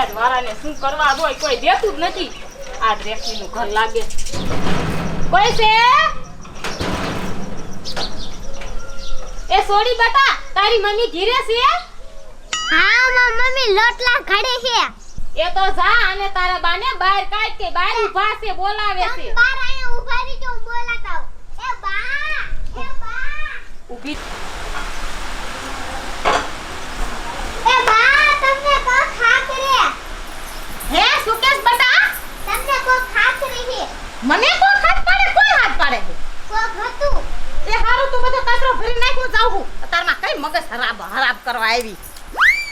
મારાને શું કરવા દોય કોઈ દેતું જ નથી આ રેખલીનું ઘર લાગે કોઈ છે એ સોડી બેટા તારી મમ્મી ઘીરે છે હા મમ્મી લોટલા ઘડે છે એ તો જા અને તારા બાને બહાર કાઢ કે બહાર ઊભા છે બોલાવે છે બહાર આયા ઊભા રહી જો બોલાતા એ બા ઊભી એ બા તમને કો ખાક રે હે સુકેશ બેટા તમને કો ખાક રે છે મને કો ખાટ પાડે કોઈ હાથ પાડે કો ઘતું એ હારું તું બધો કચરો ભરી નાખ્યો જાવ હું તારમાં કઈ મગજ હરાબ કરવા આવી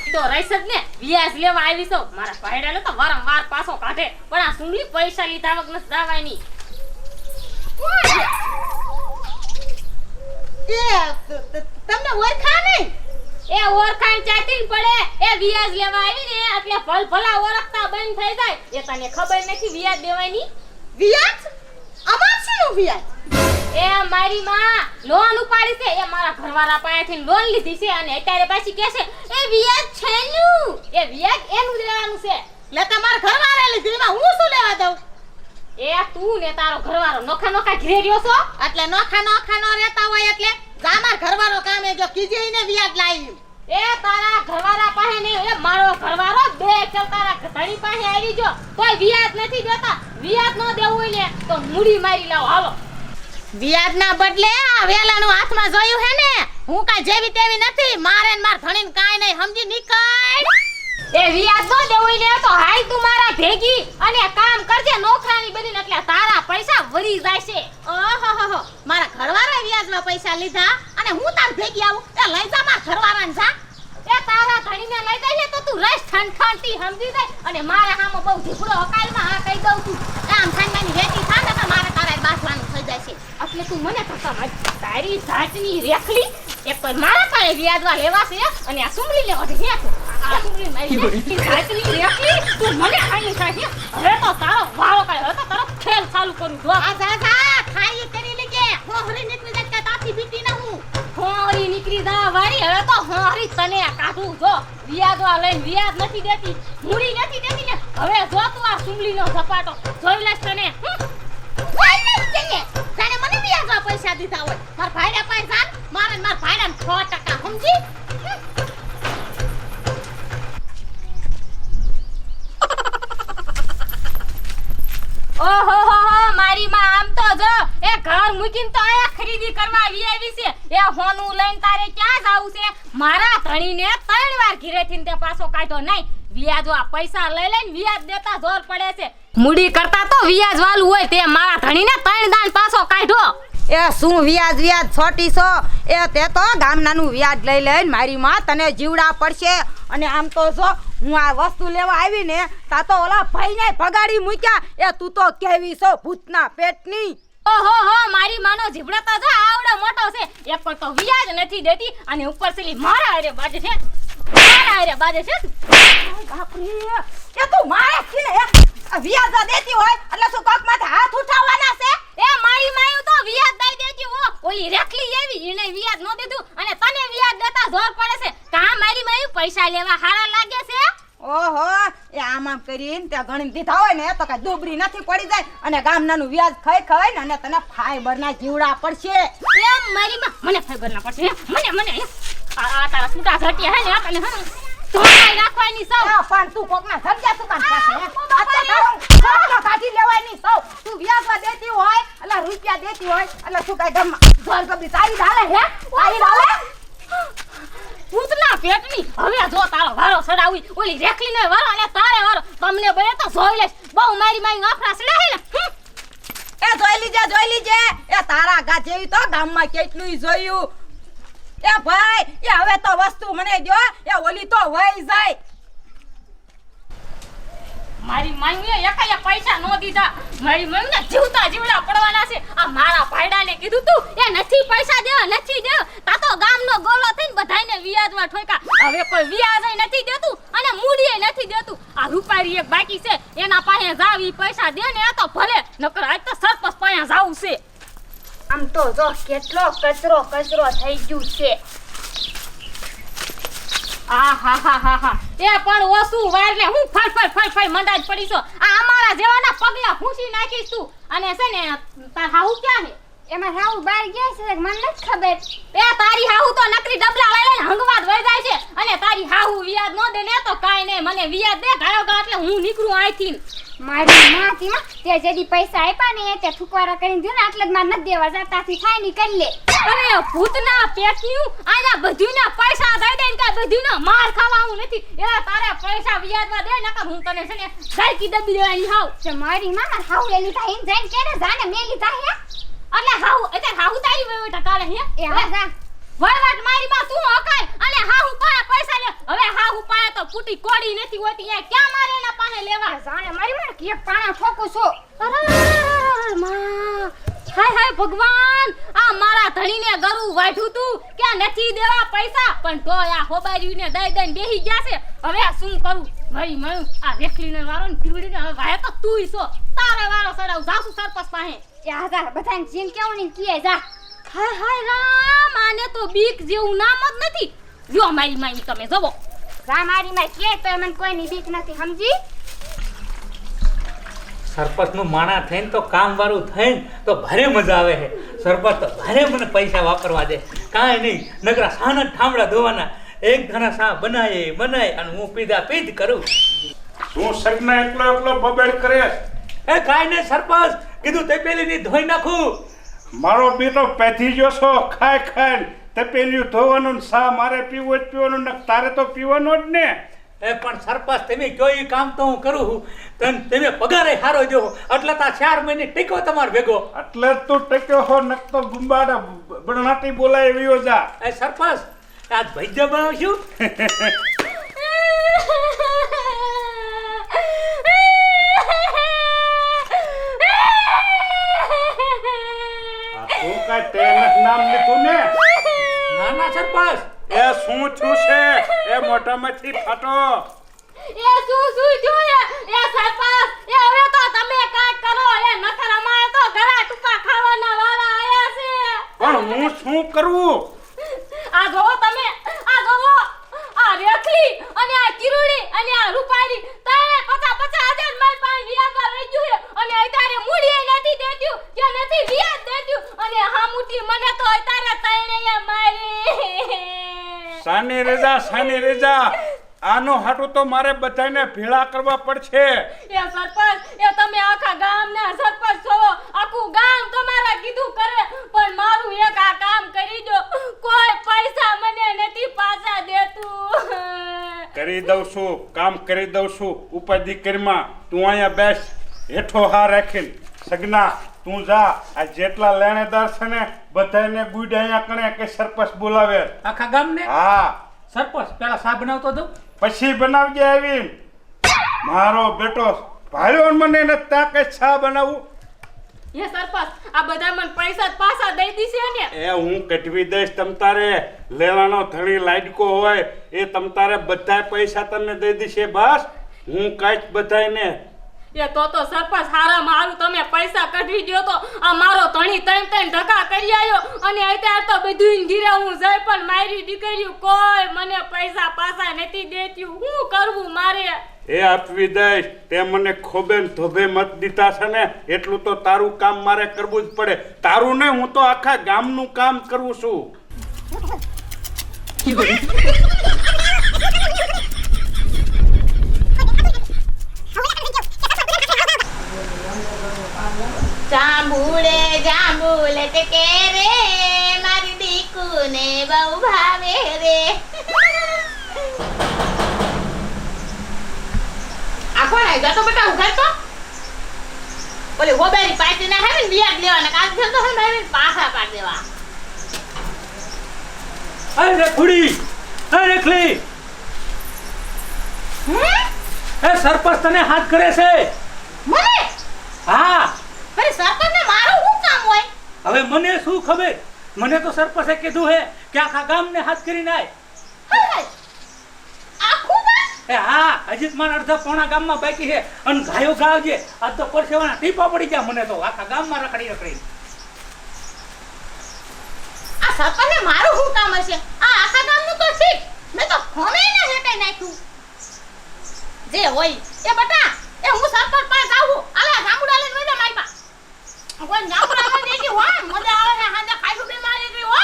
તો રઈસ જ ને વ્યાજ લેવા આવી છો મારા ભાઈડાને તો વારંવાર પાછો કાઢે પણ આ સુમલી પૈસા લીધા વગર ન દાવાની એ તમને ઓળખા નહીં એ ઓળખાણ ચાટીન પડે એ વ્યાજ લેવા આવી ને એટલે ભલા ઓળખતા બંધ થઈ જાય એ તને ખબર નથી વ્યાજ દેવાની વ્યાજ અમાર શું વ્યાજ એ મારી માં લોન ઉપાડી છે એ મારા ઘરવાળા પાસેથી લોન લીધી છે અને અત્યારે પાછી કહે છે એ વ્યાજ છેનું એ વ્યાજ એનું દેવાનું છે લે તમારા ઘરવાળા લીધી એમાં હું શું લેવા દઉં એ તું ને તારો ઘરવાળો નોખા ઘરે રહ્યો છો એટલે નોખા નો રહેતા હોય એટલે જા માર ઘરવાળો કામે જો કીજે ને વ્યાજ લાવી એ તારા ઘરવાળા પાસે ને એ મારો ઘરવાળો બે ચલ તારા ધણી પાસે આવી જો કોઈ વ્યાજ નથી દેતા વ્યાજ ન દેવું હોય ને તો મૂડી મારી લાવો હાલો વ્યાજના બદલે આ વેલાનું હાથમાં જોયું હે ને હું કાઈ જેવી તેવી નથી મારે ને માર ધણીને કાઈ નહીં સમજી નીકળ એ વ્યાજ નો દેવું ને તો હાલ તું મારા ભેગી અને કામ કરજે નોખરાની બનીને એટલે તારા પૈસા વરી જાયશે ઓહોહો મારા ઘરવાળા વ્યાજમાં પૈસા લીધા અને હું તાર ભેગી આવું એ લઈ જા માર ઘરવાળાને જા એ તારા ધણીને લઈ જાય તો તું રસ ઠંઠાણતી સમજી જાય અને મારે હામો બહુ ઝીપડો હકાલમાં હા કહી દઉં છું આમ ખાનમાની રેતી થાને તો મારે તારા બાસવાનું થઈ જાય છે એટલે તું મને કસમ તારી જાતની રેખલી એક તો મારા પાસે વ્યાજવા લેવા છે અને આ સુમલી લેવા છે આ સુમલી મારી જાતની રેખલી તું મને ખાઈ ખાઈ હવે તો તારો વાળો કાય હવે તો તારો ખેલ ચાલુ કરું જો આ જા ખાઈ કરી લેજે હોહરી નીકળી જાય કે તાથી બીટી ના હું હોરી નીકળી જા વારી હવે તો હોરી તને કાઢું જો વ્યાજવા લઈને વ્યાજ નથી દેતી મૂડી નથી દેતી ને હવે જો તું આ સુમલીનો ઝપાટો જોઈ લેસ તને તને મને વ્યાજવા પૈસા દીધા હોય માર ભાઈડા પાસે જાન મારે માર ભાઈડાને 6% સમજી ઓહો હો મારી માં આમ તો જો એ ઘર મૂકીને તો આયા ખરીદી કરવા આવી છે એ હોનું લઈને તારે ક્યાં જાવું છે મારા ધણીને 3 વાર ઘરેથી તે પાછો કાઢ્યો નહીં વ્યાજ આ પૈસા લઈ લઈને વ્યાજ દેતા જોર પડે છે મૂડી કરતા તો વ્યાજ વાળું હોય તે મારા ધણીને 3 દાન પાછો કાઢ્યો એ શું વ્યાજ છોટી છો એ તે તો ગામનાનું વ્યાજ લઈ લઈને મારી માં તને જીવડા પડશે અને આમ તો જો હું આ વસ્તુ લેવા આવી ને તા તો ઓલા ભાઈને ભગાડી મૂક્યા એ તું તો કેવી છો ભૂતના પેટની ઓહો હો મારી માનો જીવડો તો જો આવડો મોટો છે એક પર તો વ્યાજ નથી દેતી અને ઉપર સેલી મારા હારે બાજે છે બાપરે એ તું મારે છે ને વ્યાજ દેતી હોય એટલે શું કોક માથે હાથ ઉઠાવવાના છે એ મારી માયું તો વ્યાજ દઈ દેતી હો ઓલી રેખલી એવી એને વ્યાજ ન દીધું અને તને વ્યાજ દેતા જોર પડે છે કા મારી માયું પૈસા લેવા હારા લાગે છે ઓહો એ આમ કરીને ત્યાં ગણી દીધા હોય ને તો કઈ દુબરી નથી પડી જાય અને ગામનાનું વ્યાજ ખાઈ ને અને તને ફાઈબરના જીવડા પડશે એ મારી માં મને ફાઈબરના પડશે મને આ તારા સુટા ઘટિયા હે ને તને ધોઈ રાખવાની સૌ પણ તું કોકના સબ્જા સુકાન પાસે અત્યારે કાઢી લેવાની સૌ તું વ્યાજવા દેતી હોય એટલે રૂપિયા દેતી હોય એટલે શું કઈ ગમ ઘર કબી તારી ડાલે હે તારી ડાલે ભૂતના પેટની હવે જો તારો વારો સડાવી ઓલી રેખલીને વારો અને તારે વારો તમને બે તો જોઈ લેશ બહુ મારી માઈ આફરા સડે હે ને એ જોઈ લીજે એ તારા ગા જેવી તો ગામમાં કેટલું જોયું એ ભાઈ એ હવે તો વસ્તુ મને દો એ ઓલી તો વઈ જાય મારી મમ્મીએ એકાયા પૈસા નો દીધા. મારી મમ્મીને જીવતા જીવડા પડવાના છે. આ મારા ભાઈડાને કીધું તું એ નથી પૈસા દેવા, નથી દેવા. તા તો ગામનો ગોલો થઈને બધાયને વ્યાજમાં ઠોકા. હવે કોઈ વ્યાજય નથી દેતું અને મૂડીએ નથી દેતું. આ રૂપારી એક બાકી છે, એના પાસે જાવ ઈ પૈસા દે ને તો ભલે, નકર આજ તો સરપંચ પાસે જાવું છે. આમ તો જો કેટલો કચરો થઈ ગયું છે. આહાહાહાહા. એ પણ ઓસું વારને હું ફળ મંડાજ પડી છો. આ અમારા જેવાના પગલા ભૂસી નાખીશ તું. અને છે ને તાર હાહુ ક્યાં છે? એમાં હાઉ બહાર ગયા છે મને નથી ખબર. એ તારી હાહુ તો નકરી ડબલા લઈને હંગવાદ વઈ જાય છે. અને તારી હાહુ વ્યાજ નો દે ને તો કાઈ નહીં, મને વ્યાજ દે ગાળો ગા એટલે હું નીકળું અહીંથી. મારી માતીમાં તે જેદી પૈસા આપ્યા ને તે ઠુકવારા કરીને દે ને એટલે જ માર નથી દેવા જતાથી થાય ની કરી લે. અરે ભૂતના પેટન્યું આના બધુંના પૈસા દઈ દઈને કાઈ બધુંના માર ખાવાનું નથી. એ તારે પૈસા વ્યાજમાં દે નકર હું તને છે ને ગાયકી દબી દેવાની હાવ. તે મારી મામા હાઉ લે લીધા ઈન જઈને કેને જાને મે લીધા હે. એટલે હાહુ એટલે હાહુ તારી વેવટા કાલે હે. એ હા જા વળવાટ મારી માં તું હકાય અને હાહુ પાસે પૈસા લે. હવે હાહુ પાસે તો ફૂટી કોડી નથી હોતી, એ ક્યાં મારે એના પાસે લેવા? જાણે મારી માં કે પાણા ઠોકું છો. અરે માં, હાય ભગવાન, આ મારા ધણીને ગરું વાઢ્યું તું કે નથી દેવા પૈસા, પણ તો આ હોબારીને દઈ બેહી ગયા છે. હવે શું કરું? મારી મળ્યું આ રેખલીને વારો ને પીવડીને હવે વાય તો તુંય છો. તારે વારો સડાવ જાસુ સરપંચ પાસે. એ હા જા બધાને જીન કેવું ની કીએ જા. હાય રામ, આને તો બીક જેવું નામ જ નથી. લ્યો મારી માઈ તમે જવો. જા મારી માં કે તો મને કોઈની બીક નથી સમજી. સરપંચનું માણા થઈને તો કામ વાળું થઈને તો ભારે મજા આવે છે. સરપંચ તો ભારે મને પૈસા વાપરવા દે. કાંઈ નહીં, નકરા સાના ઠામડા ધોવાના. એક ધણા સા બનાય અને હું પીધ કરું. તું સગના એકલો બબેડ કરે. એ કાંઈ નહીં સરપંચ, કીધું તે પેલી ની ધોઈ નાખું. મારો બેટો પેથી ગયો છો ખાય તે પેલી ધોવાનું ને સા મારે પીવું જ પીવાનું ને તારે તો પીવાનું જ ને. એ પણ સરપંચ તમે કયો એ કામ તો હું કરું છું. તમે પગારે સારો દો એટલે તા 4 મહિને ટીકો તમાર ભેગો. એટલે જ તું ટક્યો હો નકતો ગુંબાડા બણનાટી બોલાય એવી જા. એ સરપંચ આજ ભૈજા બનાવશું. તું કાંઈ તે નામ લીધું ને? નાના સરપંચ, એ શું છું છે એ મોઢામાંથી ફાટો. એ શું જોયા એ સરપંચ, એ હવે તો તમે કાંઈક કરો. એ નકર અમારે તો ઘરા ટુકા ખાવાના વાળા આયા છે. પણ હું શું કરું? આ જોવો તમે, આ જોવો, આ રેખલી અને આ કિરુડી અને આ રૂપારી ત્રણે 50,000 મારી પાસે વ્યાજમાં લઈ ગયું છે. અને અત્યારે મૂડીએ નથી દેતું કે નથી વ્યાજ દેતું. અને હામુટી મને તો અત્યારે ત્રણેય મારી. સાની રેજા આનો હાટું તો મારે બધાને ભેળા કરવા પડશે. એ સરપંચ, એ તમે આખા ગામના સરપંચ છો. આખું ગામ તમારા કીધું કરે, પણ મારું એક આ કામ કરી દો. કોઈ પૈસા મને નથી પાછા દેતું. કરી દઉં છું, કામ કરી દઉં છું. ઉપાધિ કરીમાં તું અહીંયા બેસ, હેઠો હા રાખીને. સગના તું જા, આ જેટલા લેણેદાર છે ને બધાને ગુડ અહીંયા કણે કે સરપંચ બોલાવે. આખા ગામને? હા. સરપંચ પેલા સા બનાવતો દઉં. પછી બનાવજે આવી. મારો બેટો ભાઈઓ મને નથી તાકે છા બનાવું. એ સરપંચ, આ બધા મને પૈસા પાછા દઈ દીશે ને? એ હું કઢવી દઈશ. તમ તારે લેવાનો ધણી લાડકો હોય એ તમ તારે બધા પૈસા તમને દઈ દીશે. બસ હું કાંઈ બધાને. એ તો સરપંચ હારામાં હારું તમે પૈસા કઢવી દો તો આ મારો ધણી 3 ધક્કા કરી આવ્યો. અને અત્યારે તો બધું ઘીરે હું જઈ પણ મારી દીકરીઓ કોઈ મને પૈસા પાછા નથી દેતી. શું કરવું મારે? એ આપવી દઈશ. તે મને ખોબે ને ધોબે મત દીધા છે ને એટલું તો તારું કામ મારે કરવું જ પડે. તારું ને હું તો આખા ગામનું કામ કરું છું. જાંબુલે ટકે રે મારી દીકુને બહુ ભાવે રે. આ કોણ આવી જતો બેટા ઉઘાડતો? ઓલી હોબારી પાટી ના હે ને વ્યાજ લેવાના કામ થતો હે ને પાછા પાડ દેવા. અરે ખુડી, અરે રેખલી, હે એ સરપંચ તને હાથ કરે છે. મને હા અરે સરપંચને મારું શું કામ હોય? હવે મને શું ખબર, મને તો સરપંચે કીધું હે કે આખા ગામને હાથ કરીને આય. હે, આખું ગામ? એ હા, હજી જ મારા અડધા પોણા ગામમાં બાકી છે અને ગાયો ગાવજે. આજ તો પરસેવાના ટીપા પડી ગયા મને તો આખા ગામમાં રખડી રખડી. આ સરપંચને મારું શું કામ હશે? આ આખા ગામનું તો ઠીક, મેં તો ફોને ન હેકાઈ નાખ્યું. જે હોય એ બટા, એ હું સરપંચ પાસે આવું. આલા જામુડા લઈને વઈ જા મારી પાસે. કોઈ જામુડા લઈને દેખી હો, મજા આવે છે હાંજે ખાઈશું બે મારી ગઈ હો.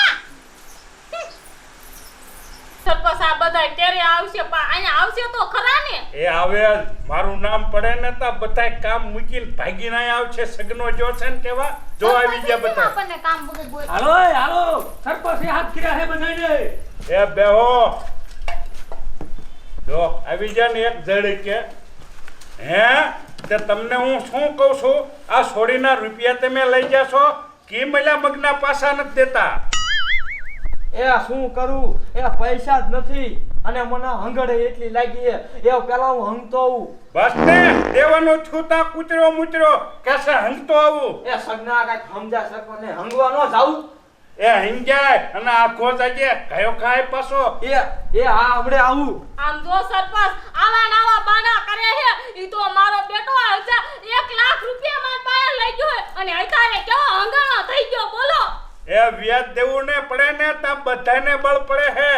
સરપંચ આ બધા ક્યારે આવશે? અહીંયા આવશે તો ખરા ને? એ આવે જ. મારું નામ પડે ને તો બધાય કામ મૂકીને ભાગીને અહીંયા આવશે. સગનો જો છે ને કેવા જો આવી ગયા બધા. આપણને કામ વગર બોલ. હાલો એ હાલો, સરપંચે હાથ કર્યા હે બધાને. એ બેહો જો આવી જા ને એક ઝડકે. હે તે તમને હું શું કહું છું, આ છોડીના રૂપિયા તમે લઈ જાશો કે મલ્યા મગના પાસા નથી દેતા? એ શું કરું, એ પૈસા જ નથી અને મને હંગડે એટલી લાગી છે. એ પેલા હું હંગતો આવું. બસ ને દેવાનો છૂતા કૂતરો મૂતરો કેસે હંગતો આવું. એ સગના કાંઈક સમજા સરપંચને હંગવા ન જાવું. એ હંગાય અને આખો જાજે કયો ખાય પાછો. એ હા હમણે આવું. આમ જો સરપંચ આવા નાવા બાના કરે છે. ઈ તો મારો બેટો 1 લાખ રૂપિયા માર પાસે લઈ ગયો છે અને અત્યારે કેવો હંગાણો થઈ ગયો બોલો. એ વ્યાજ દેવું ને પડે ને તા બધાને બળ પડે હે.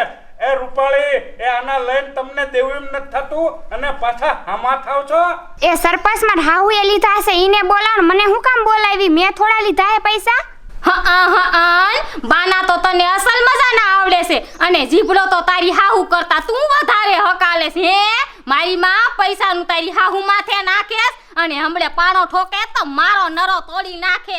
એ રૂપાળી, એ આના લઈને તમને દેવું એમ નથી થતું અને પાછા હામા થાવ છો. એ સરપંચ માર હાહુ એ લીધા છે, ઈને બોલાવ. મને હું કામ બોલાવી? મેં થોડા લીધા હે પૈસા. બાના તો તને અસલ મજાના આવડે છે અને જીભડો તો તારી હાહુ કરતા તું વધારે હકાલે છે. હે મારી માં પૈસાનું તારી હાહુ માથે નાખેસ અને હમણે પાણો ઠોકે તો મારો નરો તોડી નાખે.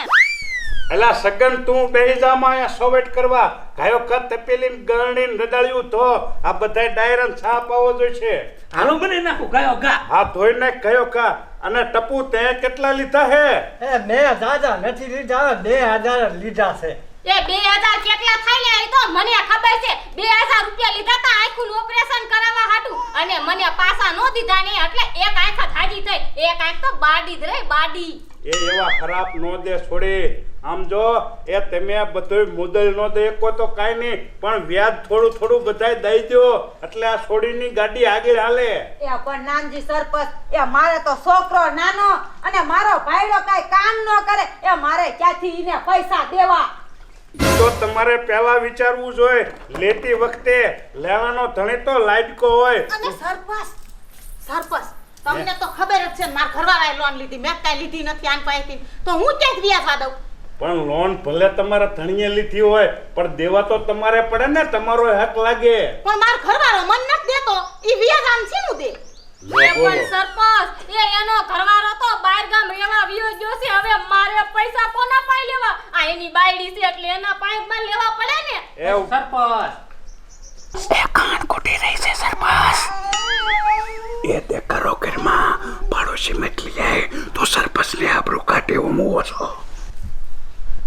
એલા સગન તું બેહી જા માં અહીંયા સોવેટ કરવા. ગાયો કત તપેલીન ગરણીન રડાળ્યું તો આ બધાય ડાયરન છાપ આવો જોઈશે. હાલો મને નાખું ગાયો ગા. હા ધોઈ નાખ ગયો કા. અને ટપુ તે કેટલા લીધા હે? એ મેં દાદા નથી લીધા, 2000 લીધા છે. એ 2000 કેટલા થાય ને એ તો મને ખબર છે. 2000 રૂપિયા લીધા તા આંખનું ઓપરેશન કરાવવા હાટુ અને મને પાસા નો દીધા ને એટલે એક આંખ જ હાજી થઈ. એક આંખ તો બાડી જ રહી બાડી. એ એવા ખરાબ નો દે છોડી. આમ જો એ તમે બધું મુદલ નો દે કો તો કાઈ નહીં, પણ વ્યાજ થોડું થોડું બધાય દઈ દો એટલે આ છોડીની ગાડી આગળ હાલે. એ પણ નાનજી સરપંચ, એ મારે તો છોકરો નાનો અને મારો ભાઈડો કાઈ કામ ન કરે, એ મારે ક્યાંથી ઈને પૈસા દેવા? તો તમારે પહેલા વિચારવું જોઈએ. લેતી વખતે લેવાનો ધણી તો લાડકો હોય. અને સરપંચ તમને તો ખબર જ છે માર ઘરવાળાએ લોન લીધી, મેં કાઈ લીધી નથી આન પાસેથી, તો હું ક્યાંથી વ્યાજ દઉં? પણ લોન ભલે તમારા ધણીએ લીધી હોય પણ દેવા તો તમારે પડે ને, તમારો હક લાગે. પણ માર ઘરવાળો મન નથી દેતો, ઈ વ્યાજ આમ શીનું દે? એ પણ સરપંચ, એ એનો ઘરવાળો તો બહાર ગામ રેવા વિયો ગયો છે. હવે મારે પૈસા કોના પાઈ લેવા? આ એની બાયડી છે એટલે એના પાઈમાં લેવા પડે ને. એ સરપંચ એ તે કરો ઘરમાં પાડોશી મેટલી જાય તો સરપંચને આબરૂ કાઢે એવો મુવો છો.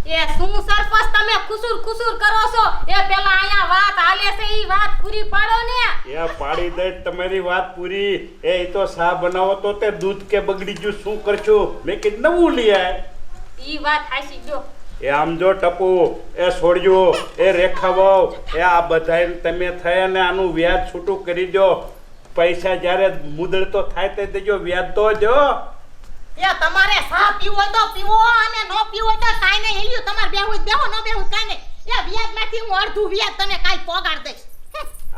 એ શું સરપંચ તમે ખુસુર ખુસુર કરો છો? એ પેલા અહીંયા વાત હાલે છે ઈ વાત પૂરી પાડો ને. એ પાડી દે તમારી વાત પૂરી. એ તો સા બનાવો તો તે દૂધ કે બગડી ગયું શું કરશું? મેં કીધું નવું લઈ આય. ઈ વાત હાસી ગયો. એ આમ જો ટપુ, એ છોડ્યો, એ રેખાવાવ, એ આ બધાય તમે થયા ને આનું વ્યાજ છૂટું કરી દો. પૈસા જ્યારે મુદળ તો થાય તે દેજો, વ્યાજ તો જો. એ તમારે સા પીવો હોય તો પીવો અને નો પીવો હોય તો કાઈ નહીં. હેલ્યું તમારે બેહવું હોય બેહો, નો બેહવું કાઈ નહીં. એ વ્યાજમાંથી હું અડધું વ્યાજ તને કાલ પોગાડ દઈશ.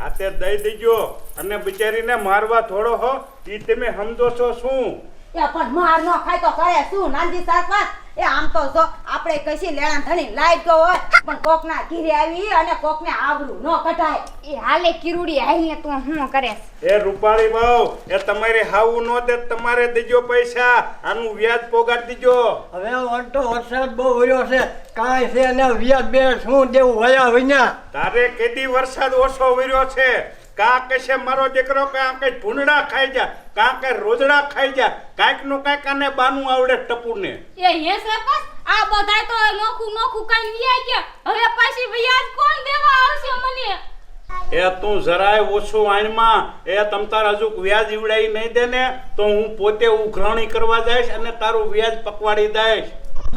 આ તે દઈ દેજો. અને બિચારીને મારવા થોડો હો ઈ તમે સમજો છો શું? એ પણ માર ન ખાય તો કરે શું નાનજી સરપંચ? એ આમ તો જો આપણે કશી લેણા ધણી લાઈટ ગયો હોય પણ કોકના ઘીરે આવી અને કોકને આબરૂ ન કઢાય. એ હાલે કિરુડી હાલને તું હું કરેસ? એ રૂપાળી બાવ, એ તમારે હાવું નો દે, તમારે દેજો પૈસા. આનું વ્યાજ પોગાડ દીજો. હવે વંટો વરસાદ બહુ વર્યો છે, કાંઈ છે ને વ્યાજ બે શું દેવું વયા વિના. તારે કેદી વરસાદ ઓછો વર્યો છે? કાં કશે મારો દીકરો કાં કઈ ભૂંડા ખાઈ જા, કાં કઈ રોજડા ખાઈ જા, કાંઈક નું કાંઈક આને બાનું આવડે ટપુને. એ હે સરપંચ, આ બધાય તો નોખું નોખું કઈ વ્યાજ ગયા. હવે પાછી વ્યાજ કોણ દેવા આવશે મને? એ તું જરાય ઓછું આઈનમાં એ તમ તાર હજુ વ્યાજ ઈવડાઈ નહીં દે ને તો હું પોતે ઉઘરાણી કરવા જઈશ અને તારું વ્યાજ પકવાડી દઈશ.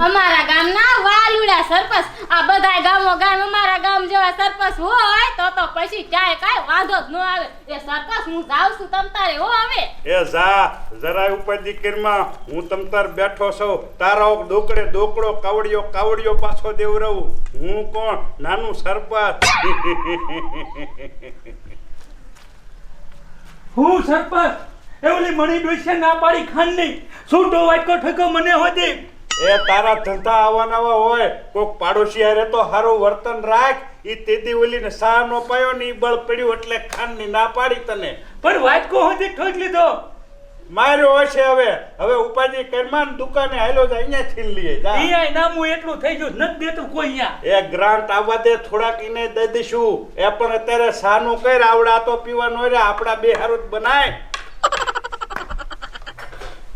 અમારા ગામના વાલુડા સરપંચ આ બધાય ગામ અમારા ગામ જેવા સરપંચ હોય તો પછી ક્યાંય કાંઈ વાંધો જ ન આવે. એ સરપંચ હું જાઉં છું તમ તારે હો હવે. એ જા જરાય ઉપાધિ કરીમાં હું તમ તાર બેઠો છું. તારો દોકડે દોકડો કાવડિયો પાછો દેવરાવું. હું કોણ? નાનું સરપંચ. હું સરપંચ એ ઓલી મણી ડોસિયા ના પાડી ખાન નહીં છૂટો વાટકો ઠકો મને હોતી. એ તારા ધંધા આવાનાવા હોય કોક પાડોશી હારે તો હારું વર્તન રાખ. ઈ તેદી ઓલીને સા નો પાયો ને ઈ બળ પડ્યું એટલે ખાનની ના પાડી તને. પણ વાટકો હોતી ઠોક લીધો. માર્યો હશે હવે ઉપાધિ કરીમાં દુકાને હાલો જાય અહીંયાથી લઈએ જા. અહીંયા નામું એટલું થઈ ગયું નથી દેતું કોઈ અહીંયા. એ ગ્રાન્ટ આવવા દે થોડાક ઈને દઈ દઈશું. એ પણ અત્યારે સાનું કર આવડા તો પીવા નો રે આપડા બે હારું જ બનાય.